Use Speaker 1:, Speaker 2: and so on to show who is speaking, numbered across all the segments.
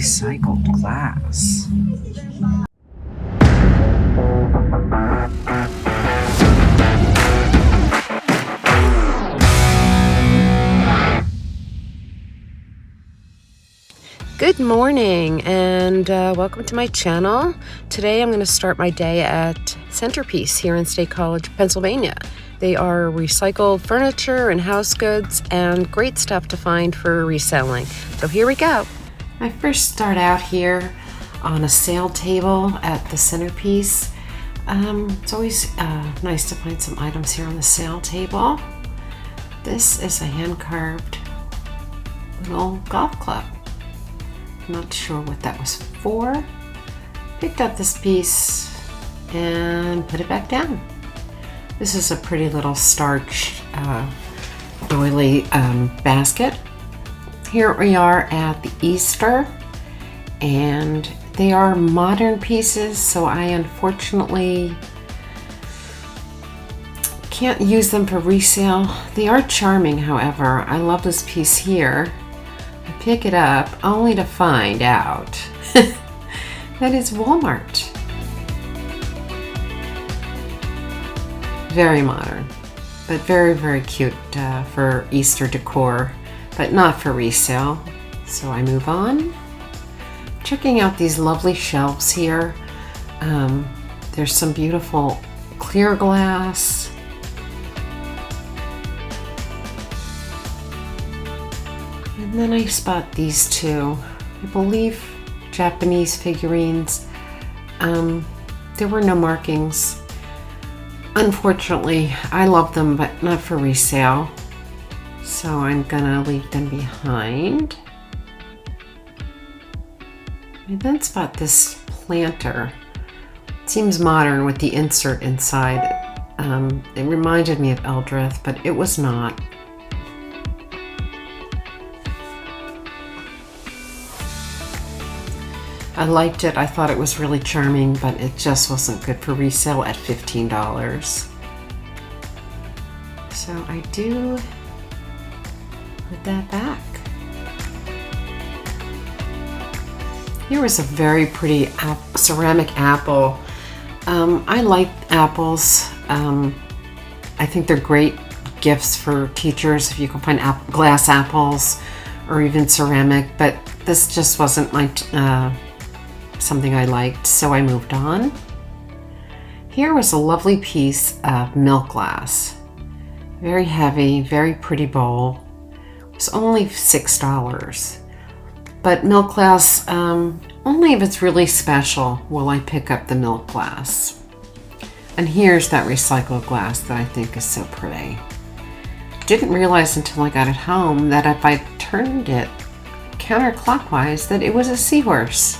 Speaker 1: recycled glass. Good morning and welcome to my channel. Today I'm going to start my day at Centerpiece here in State College, Pennsylvania. They are recycled furniture and house goods and great stuff to find for reselling. So here we go. I first start out here on a sale table at the Centerpiece. It's always nice to find some items here on the sale table. This is a hand-carved little golf club. Not sure what that was for. Picked up this piece and put it back down. This is a pretty little starch doily basket. Here we are at the Easter, and they are modern pieces, so I unfortunately can't use them for resale. They are charming, however. I love this piece here. I pick it up only to find out that it's Walmart. Very modern, but very, very cute for Easter decor, but not for resale. So I move on. Checking out these lovely shelves here. There's some beautiful clear glass. And then I spot these two, I believe Japanese figurines. There were no markings. Unfortunately, I love them, but not for resale. So I'm gonna leave them behind. I then spot this planter. It seems modern with the insert inside. It reminded me of Eldrith, but it was not. I liked it. I thought it was really charming, but it just wasn't good for resale at $15. So I do put that back. Here is a very pretty ceramic apple. I like apples. I think they're great gifts for teachers if you can find glass apples or even ceramic, but this just wasn't my something I liked, so I moved on. Here was a lovely piece of milk glass. Very heavy, very pretty bowl. It was only $6. But milk glass, only if it's really special will I pick up the milk glass. And here's that recycled glass that I think is so pretty. Didn't realize until I got it home that if I turned it counterclockwise that it was a seahorse.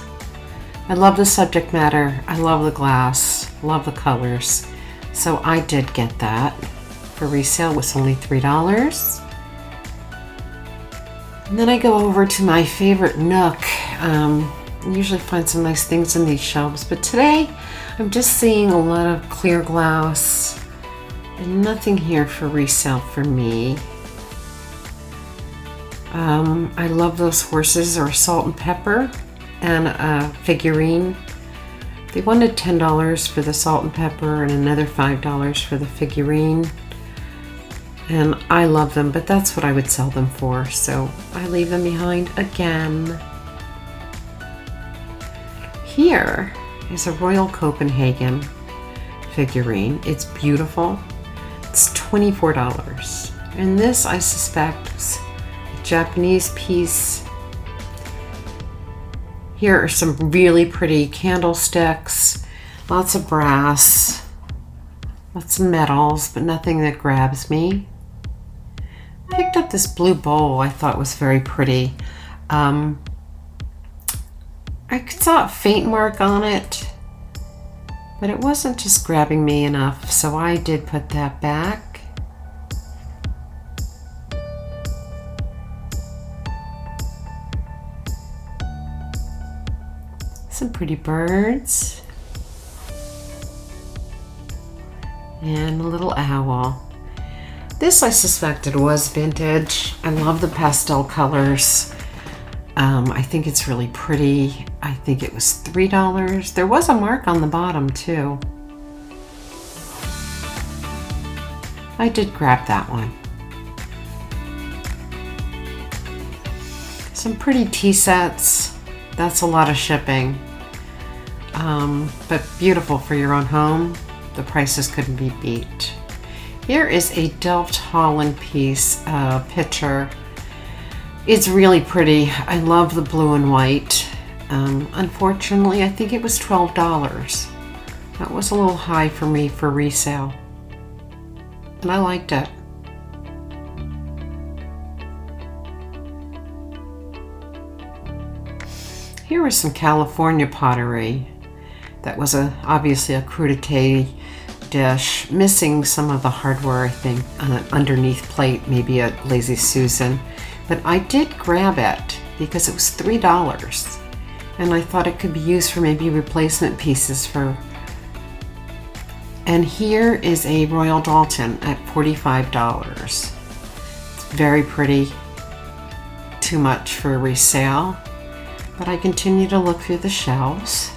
Speaker 1: I love the subject matter, I love the glass, love the colors, so I did get that. For resale, it was only $3. And then I go over to my favorite nook. I usually find some nice things in these shelves, but today I'm just seeing a lot of clear glass and nothing here for resale for me. I love those horses or salt and pepper. And a figurine. They wanted $10 for the salt and pepper and another $5 for the figurine. And I love them, but that's what I would sell them for, so I leave them behind again. Here is a Royal Copenhagen figurine. It's beautiful. It's $24. And this, I suspect, is a Japanese piece. Here are some really pretty candlesticks, lots of brass, lots of metals, but nothing that grabs me. Picked up this blue bowl I thought was very pretty. I saw a faint mark on it, but it wasn't just grabbing me enough, so I did put that back. Some pretty birds and a little owl. This I suspected was vintage. I love the pastel colors. I think it's really pretty. I think it was $3. There was a mark on the bottom too. I did grab that one. Some pretty tea sets. That's a lot of shipping. But beautiful for your own home. The prices couldn't be beat. Here is a Delft Holland piece picture. It's really pretty. I love the blue and white. Unfortunately, I think it was $12. That was a little high for me for resale. And I liked it. Here was some California pottery. That was obviously a crudité dish, missing some of the hardware, I think, underneath plate, maybe a Lazy Susan. But I did grab it because it was $3. And I thought it could be used for maybe replacement pieces for. And here is a Royal Doulton at $45. It's very pretty. Too much for resale. But I continue to look through the shelves.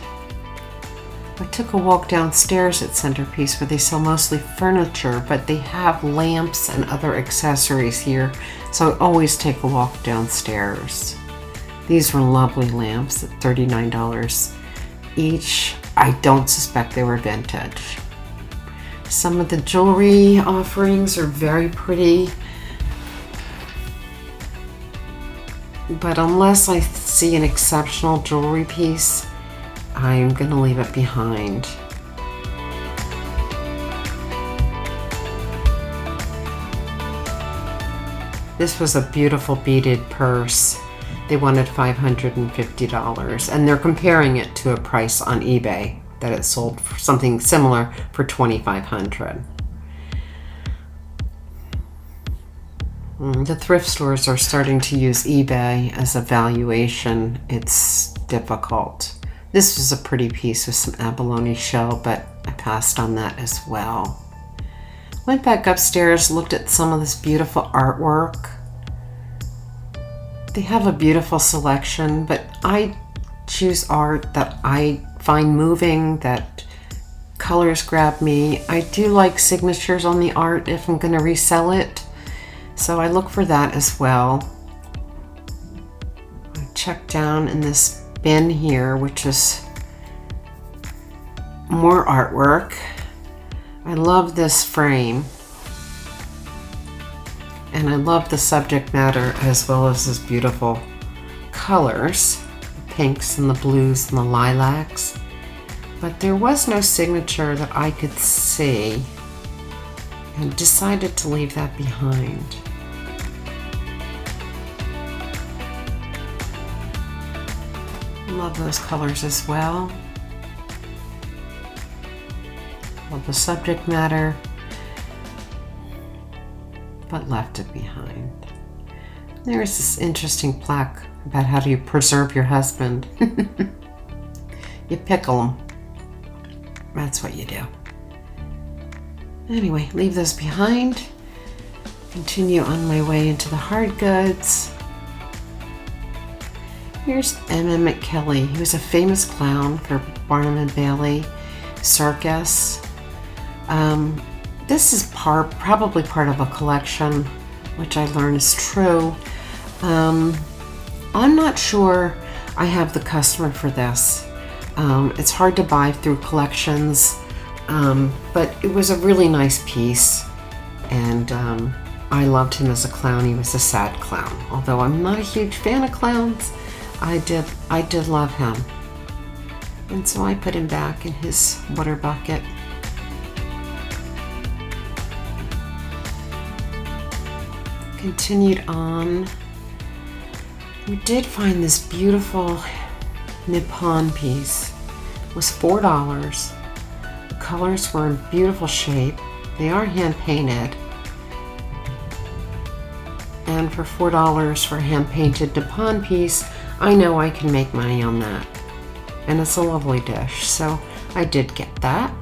Speaker 1: I took a walk downstairs at Centerpiece where they sell mostly furniture, but they have lamps and other accessories here, so I always take a walk downstairs. These were lovely lamps at $39 each. I don't suspect they were vintage. Some of the jewelry offerings are very pretty, but unless I see an exceptional jewelry piece, I'm going to leave it behind. This was a beautiful beaded purse. They wanted $550, and they're comparing it to a price on eBay that it sold for something similar for $2,500. The thrift stores are starting to use eBay as a valuation. It's difficult. This was a pretty piece with some abalone shell, but I passed on that as well. Went back upstairs, looked at some of this beautiful artwork. They have a beautiful selection, but I choose art that I find moving, that colors grab me. I do like signatures on the art if I'm going to resell it, so I look for that as well. I checked down in this bin here, which is more artwork. I love this frame, and I love the subject matter as well as this beautiful colors, the pinks and the blues and the lilacs. But there was no signature that I could see, and decided to leave that behind. Love those colors as well. Love the subject matter, but left it behind. There's this interesting plaque about how do you preserve your husband. You pickle him. That's what you do. Anyway, leave those behind. Continue on my way into the hard goods. Here's M.M. McKelly. He was a famous clown for Barnum and Bailey Circus. This is probably part of a collection, which I learned is true. I'm not sure I have the customer for this. It's hard to buy through collections, but it was a really nice piece, and I loved him as a clown. He was a sad clown. Although I'm not a huge fan of clowns, I did love him. And so I put him back in his water bucket. Continued on. We did find this beautiful Nippon piece. It was $4. The colors were in beautiful shape. They are hand painted. And for $4 for a hand painted Nippon piece, I know I can make money on that. And it's a lovely dish, so I did get that.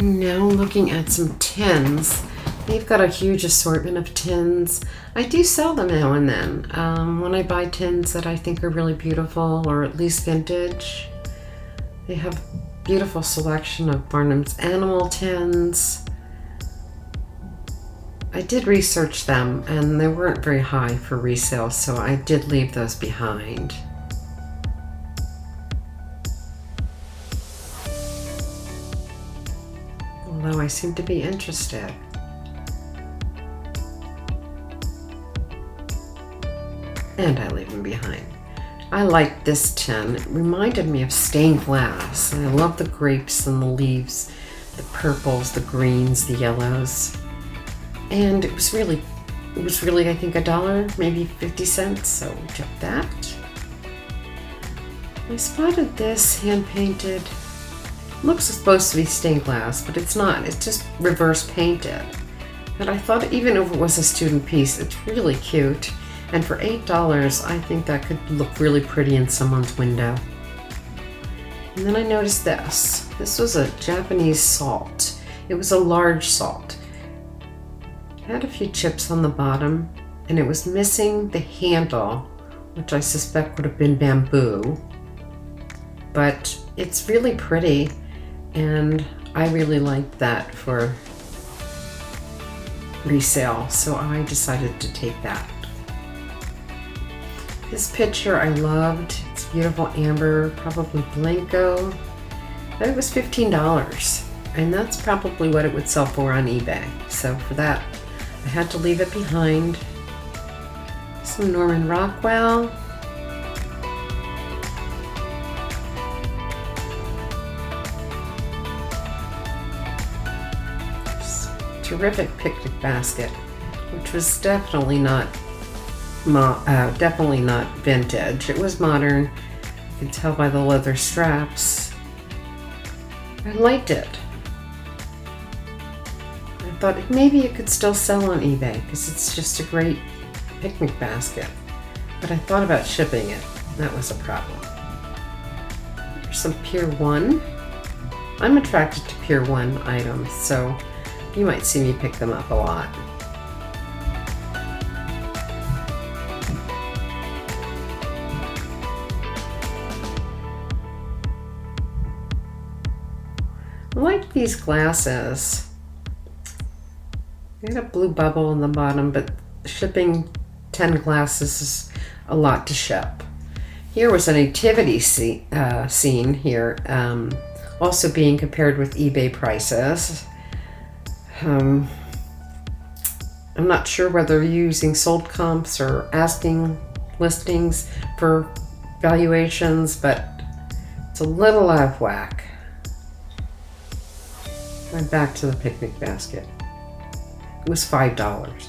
Speaker 1: Now looking at some tins They've got a huge assortment of tins. I do sell them now and then. When I buy tins that I think are really beautiful or at least vintage, they have beautiful selection of Barnum's Animal tins. I did research them and they weren't very high for resale, so I did leave those behind. Although I seem to be interested. And I leave them behind. I like this tin. It reminded me of stained glass. And I love the grapes and the leaves, the purples, the greens, the yellows. And it was really I think $1, maybe 50 cents, so we took that. I spotted this hand-painted. Looks supposed to be stained glass, but it's not. It's just reverse painted. But I thought even if it was a student piece, it's really cute. And for $8, I think that could look really pretty in someone's window. And then I noticed this. This was a Japanese salt. It was a large salt. It had a few chips on the bottom, and it was missing the handle, which I suspect would have been bamboo. But it's really pretty, and I really liked that for resale, so I decided to take that. This picture I loved. It's beautiful amber, probably Blanco. But it was $15, and that's probably what it would sell for on eBay. So for that, I had to leave it behind. Some Norman Rockwell. Terrific picnic basket, which was definitely not vintage. It was modern. You can tell by the leather straps. I liked it. I thought maybe it could still sell on eBay because it's just a great picnic basket. But I thought about shipping it. That was a problem. Here's some Pier 1. I'm attracted to Pier 1 items, so you might see me pick them up a lot. I like these glasses. They got a blue bubble in the bottom, but shipping 10 glasses is a lot to ship. Here was a nativity scene here, also being compared with eBay prices. I'm not sure whether you're using sold comps or asking listings for valuations, but it's a little out of whack. I'm back to the picnic basket. It was $5.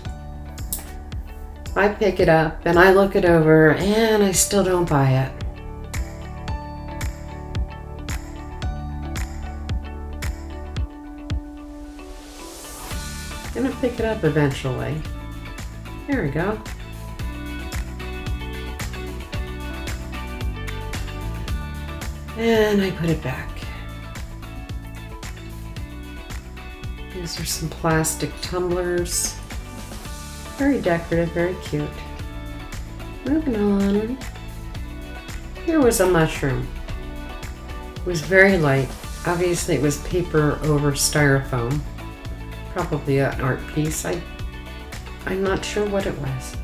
Speaker 1: I pick it up and I look it over and I still don't buy it. I'm gonna pick it up eventually. There we go. And I put it back. These are some plastic tumblers. Very decorative, very cute. Moving on. Here was a mushroom. It was very light. Obviously it was paper over styrofoam. Probably an art piece. I'm not sure what it was.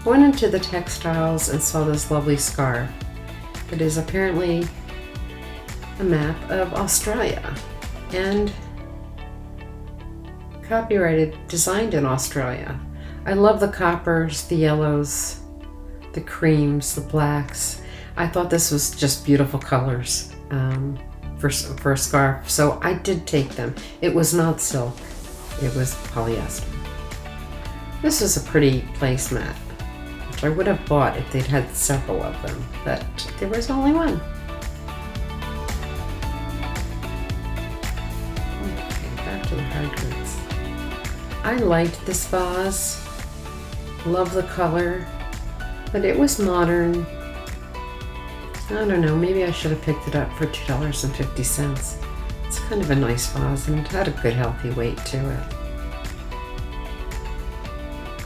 Speaker 1: Went into the textiles and saw this lovely scarf. It is apparently a map of Australia and copyrighted, designed in Australia. I love the coppers, the yellows, the creams, the blacks. I thought this was just beautiful colors for a scarf, so I did take them. It was not silk, it was polyester. This is a pretty placemat, which I would have bought if they'd had several of them, but there was only one. Okay, back to the hard goods. I liked this vase, love the color, but it was modern. I don't know, maybe I should have picked it up for $2.50. It's kind of a nice vase and it had a good healthy weight to it.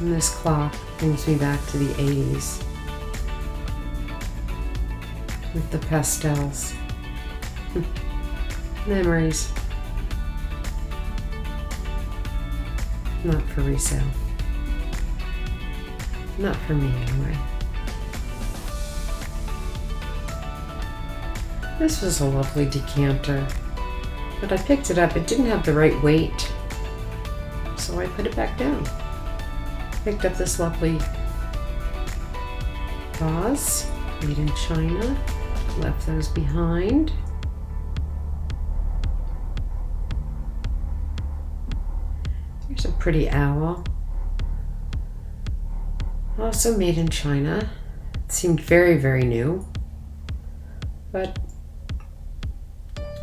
Speaker 1: And this clock brings me back to the 80s with the pastels. Memories. Not for resale. Not for me, anyway. This was a lovely decanter, but I picked it up. It didn't have the right weight, so I put it back down. Picked up this lovely vase made in China. Left those behind. Here's a pretty owl. Also made in China. It seemed very, very new. But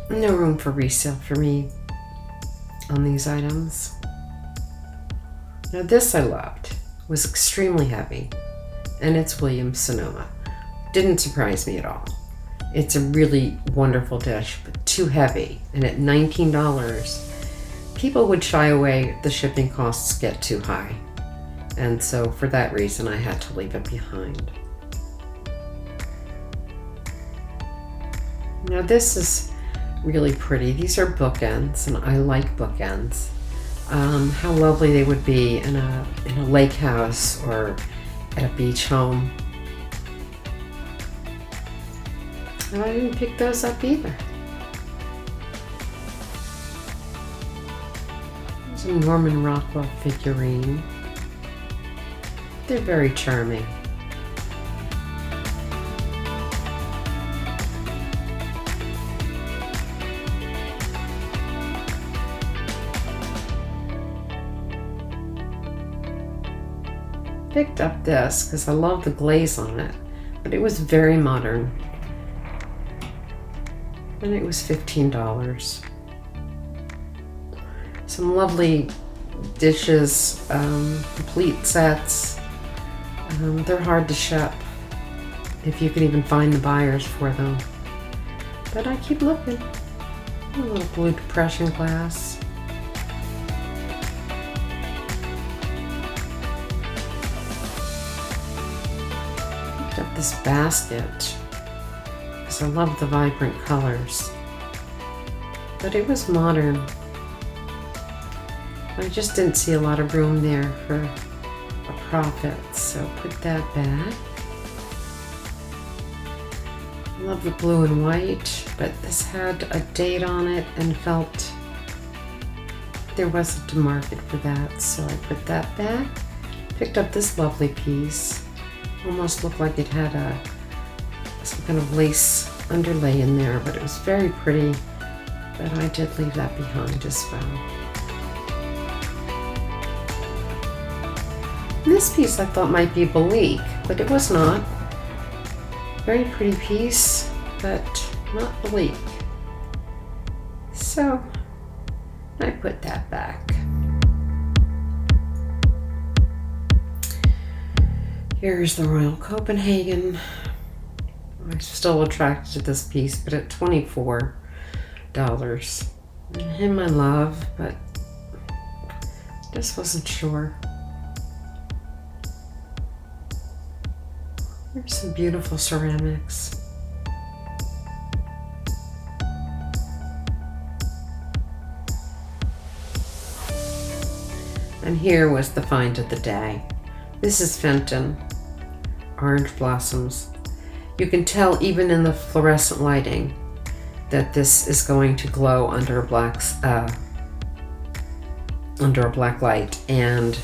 Speaker 1: no room for resale for me on these items. Now this I loved. It was extremely heavy. And it's Williams Sonoma. Didn't surprise me at all. It's a really wonderful dish, but too heavy. And at $19, people would shy away. The shipping costs get too high. And so for that reason, I had to leave it behind. Now this is really pretty. These are bookends, and I like bookends. How lovely they would be in a lake house or at a beach home. And I didn't pick those up either. There's a Norman Rockwell figurine. They're very charming. Picked up this because I love the glaze on it, but it was very modern. And it was $15. Some lovely dishes, complete sets. They're hard to ship if you can even find the buyers for them. But I keep looking. A little blue depression glass. Picked up this basket because I love the vibrant colors. But it was modern. I just didn't see a lot of room there for a profit, so put that back. I love the blue and white, but this had a date on it and felt there wasn't a market for that, so I put that back. Picked up this lovely piece. Almost looked like it had some kind of lace underlay in there, but it was very pretty. But I did leave that behind as well. This piece I thought might be Belique, but it was not. Very pretty piece, but not Belique. So I put that back. Here's the Royal Copenhagen. I'm still attracted to this piece, but at $24. Him I love, but just wasn't sure. There's some beautiful ceramics. And here was the find of the day. This is Fenton, orange blossoms. You can tell even in the fluorescent lighting that this is going to glow under a black light, and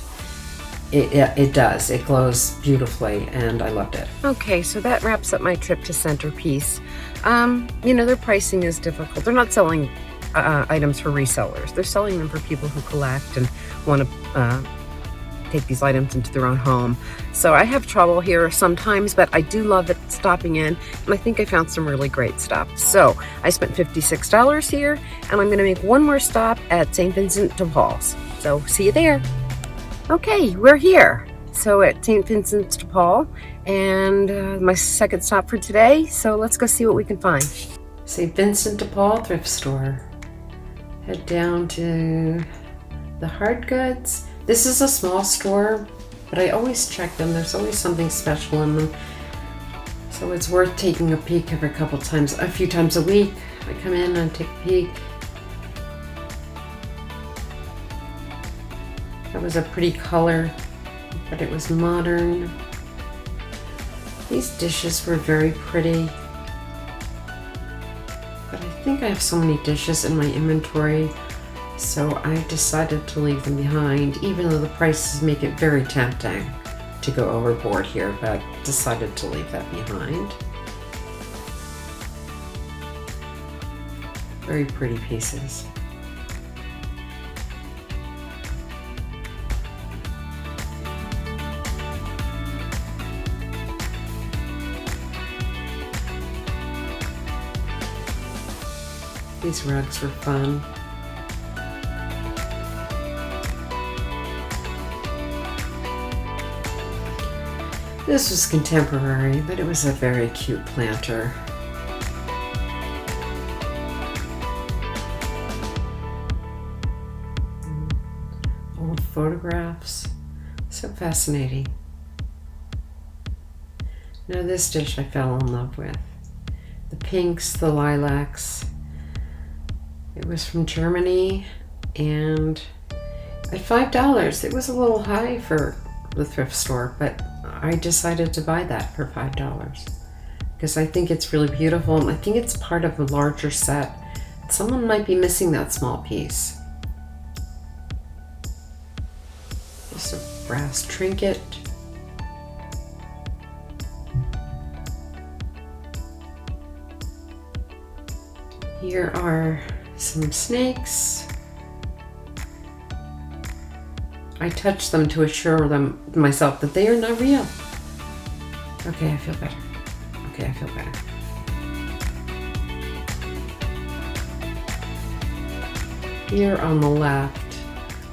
Speaker 1: it does. It glows beautifully, and I loved it. Okay, so that wraps up my trip to Centerpiece. Their pricing is difficult. They're not selling items for resellers. They're selling them for people who collect and want to take these items into their own home. So I have trouble here sometimes, but I do love it stopping in, and I think I found some really great stuff. So I spent $56 here, and I'm going to make one more stop at St. Vincent de Paul's. So see you there. Okay, we're here. So at St. Vincent de Paul, and my second stop for today. So let's go see what we can find. St. Vincent de Paul thrift store. Head down to the hard goods. This is a small store, but I always check them. There's always something special in them. So it's worth taking a peek every a few times a week. I come in and take a peek. That was a pretty color, but it was modern. These dishes were very pretty. But I think I have so many dishes in my inventory, so I decided to leave them behind, even though the prices make it very tempting to go overboard here, but decided to leave that behind. Very pretty pieces. These rugs were fun. This was contemporary, but it was a very cute planter. Old photographs. So fascinating. Now this dish I fell in love with. The pinks, the lilacs. It was from Germany, and at $5, it was a little high for the thrift store, but I decided to buy that for $5 because I think it's really beautiful, and I think it's part of a larger set. Someone might be missing that small piece. Just a brass trinket. Here are some snakes. I touched them to assure myself that they are not real. Okay, I feel better. Okay, I feel better. Here on the left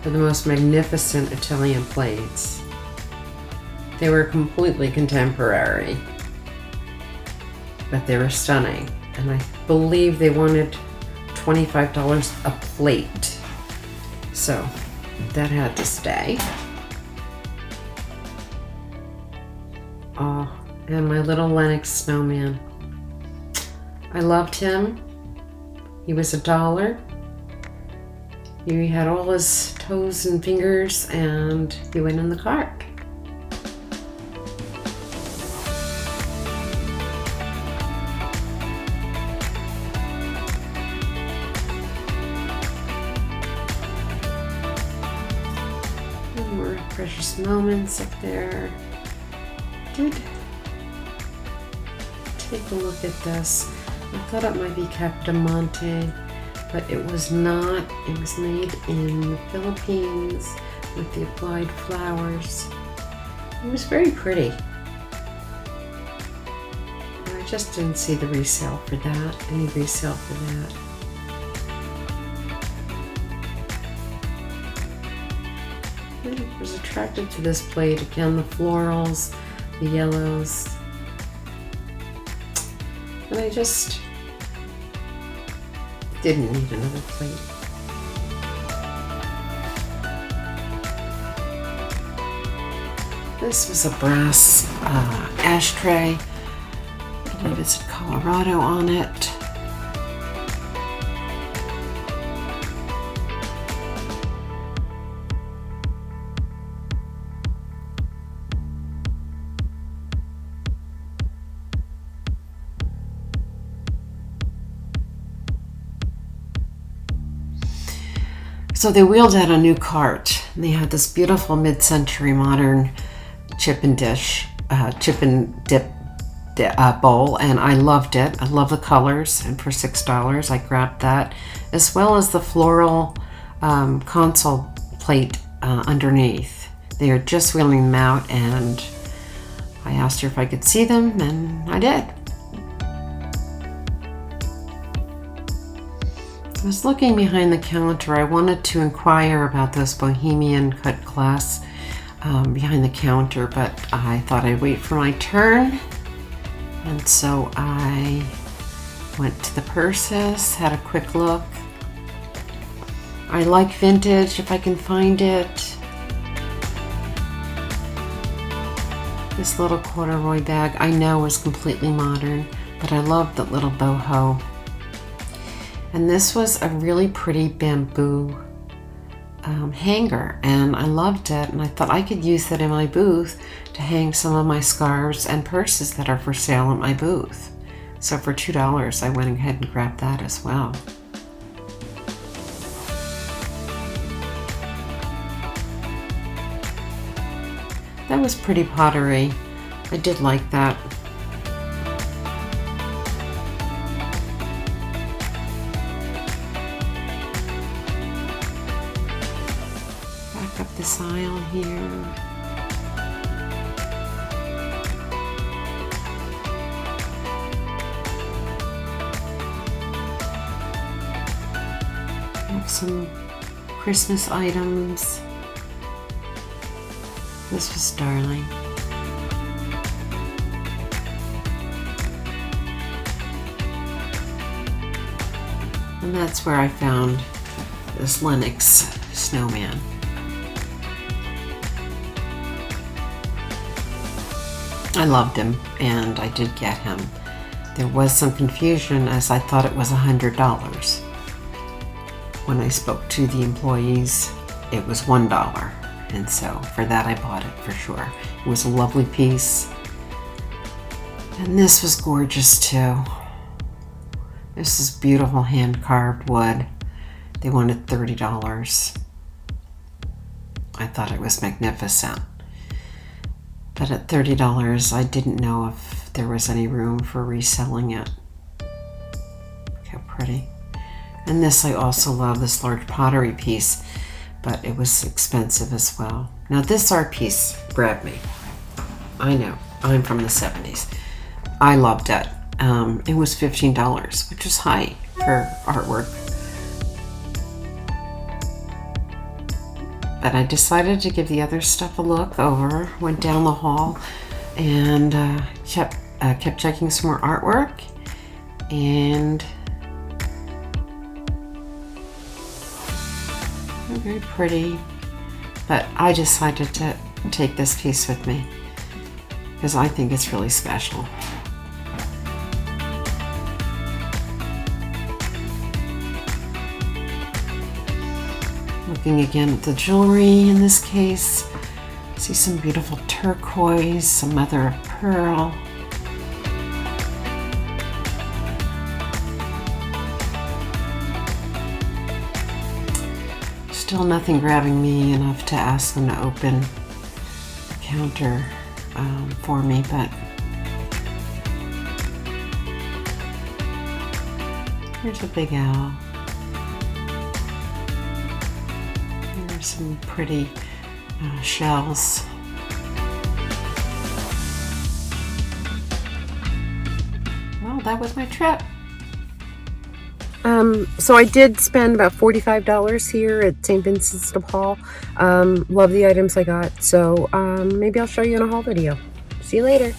Speaker 1: are the most magnificent Italian plates. They were completely contemporary, but they were stunning. And I believe they wanted $25 a plate. So that had to stay. Oh, and my little Lennox snowman. I loved him. He was $1. He had all his toes and fingers, and he went in the cart. More precious moments up there. Did take a look at this. I thought it might be Capdamonte, but it was not. It was made in the Philippines with the applied flowers. It was very pretty. I just didn't see the resale for that. Any resale for that. I was attracted to this plate. Again, the florals, the yellows. And I just didn't need another plate. This was a brass ashtray. I believe it's Colorado on it. So they wheeled out a new cart, and they had this beautiful mid-century modern chip and dip bowl, and I loved it. I love the colors, and for $6 I grabbed that, as well as the floral console plate underneath. They are just wheeling them out, and I asked her if I could see them, and I did. I was looking behind the counter. I wanted to inquire about those bohemian cut glass behind the counter, but I thought I'd wait for my turn. And so I went to the purses, had a quick look. I like vintage if I can find it. This little corduroy bag I know is completely modern, but I love the little boho. And this was a really pretty bamboo hanger, and I loved it, and I thought I could use that in my booth to hang some of my scarves and purses that are for sale at my booth. So for $2 I went ahead and grabbed that as well. That was pretty pottery. I did like that. Back up this aisle here. Have some Christmas items. This was darling. And that's where I found this Lennox snowman. I loved him, and I did get him. There was some confusion as I thought it was $100. When I spoke to the employees, it was $1. And so for that I bought it for sure. It was a lovely piece. And this was gorgeous too. This is beautiful hand-carved wood. They wanted $30. I thought it was magnificent. But at $30, I didn't know if there was any room for reselling it. Look how pretty. And this, I also love, this large pottery piece, but it was expensive as well. Now this art piece grabbed me. I know, I'm from the 70s. I loved it. It was $15, which is high for artwork. But I decided to give the other stuff a look over, went down the hall, and kept checking some more artwork. And very pretty. But I decided to take this piece with me because I think it's really special. Looking again at the jewelry in this case, see some beautiful turquoise, some mother of pearl. Still nothing grabbing me enough to ask them to open the counter for me, but here's a big owl. There's some pretty shells. Well, that was my trip. So I did spend about $45 here at St. Vincent's de Paul. Love the items I got, so maybe I'll show you in a haul video. See you later.